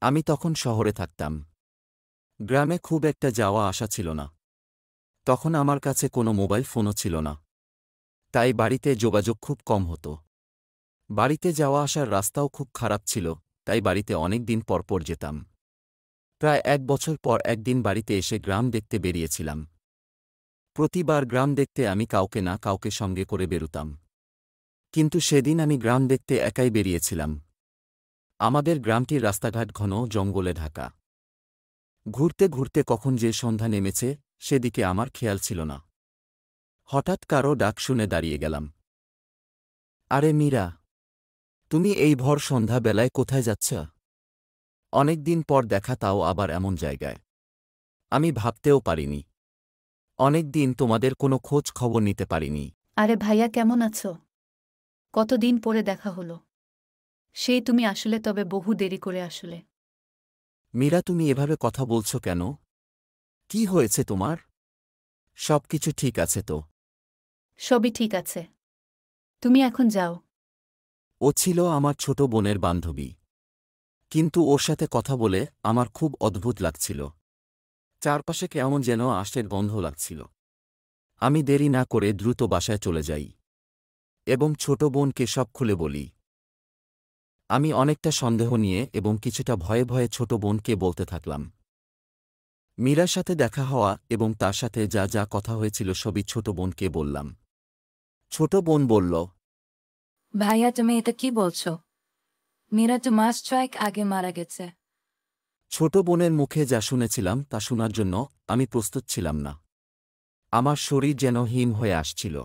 আমি তখন শহরে থাকতাম। গ্রামে খুব একটা যাওয়া আসা ছিল না। তখন আমার কাছে কোনো মোবাইল ফোনও ছিল না। তাই বাড়িতে যোগাযোগ খুব কম হতো। বাড়িতে যাওয়া আসার রাস্তাও খুব খারাপ ছিল, তাই বাড়িতে অনেক দিন পরপর যেতাম। প্রায় 1 বছর পর একদিন বাড়িতে এসে গ্রাম দেখতে বেরিয়েছিলাম। প্রতিবার গ্রাম দেখতে আমি কাউকে না কাউকে সঙ্গে করে বেরুতাম। কিন্তু সেদিন আমি গ্রাম দেখতে একাই বেরিয়েছিলাম। আমাদের গ্রামটির রাস্তাঘাট ঘন জঙ্গলে ঢাকা। ঘুরতে ঘুরতে কখন যে সন্ধ্যা নেমেছে সেদিকে আমার খেয়াল ছিল না। হঠাৎ কারো ডাক শুনে দাঁড়িয়ে গেলাম। আরে মীরা, তুমি এই ভর সন্ধ্যাবেলায় কোথায় যাচ্ছ? অনেকদিন পর দেখা, তাও আবার এমন জায়গায়। আমি ভাবতেও পারিনি। অনেক দিন তোমাদের কোনো খোঁজ খবর নিতে পারিনি। আরে ভাইয়া, কেমন আছো? কতদিন পরে দেখা হলো। সেই তুমি আসলে, তবে বহু দেরি করে আসলে। মীরা, তুমি এভাবে কথা বলছো কেন? কি হয়েছে তোমার? সবকিছু ঠিক আছে তো? সবই ঠিক আছে। তুমি এখন যাও। ও ছিল আমার ছোট বোনের বান্ধবী। কিন্তু ওর সাথে কথা বলে আমার খুব অদ্ভুত লাগছিল। চারপাশে কেমন যেন আষ্টের গন্ধ লাগছিল। আমি দেরি না করে দ্রুত বাসায় চলে যাই এবং ছোট বোনকে সব খুলে বলি। আমি অনেকটা সন্দেহ নিয়ে এবং কিছুটা ভয়ে ভয়ে ছোট বোনকে বলতে থাকলাম। মীরার সাথে দেখা হওয়া এবং তার সাথে যা যা কথা হয়েছিল সবই ছোট বোনকে বললাম। ছোট বোন বলল, ভাইয়া, তুমি এটা কি বলছো? মীরা তো মাস 6 আগে মারা গেছে। ছোট বোনের মুখে যা শুনেছিলাম তা শোনার জন্য আমি প্রস্তুত ছিলাম না। আমার শরীর যেন হিম হয়ে আসছিল।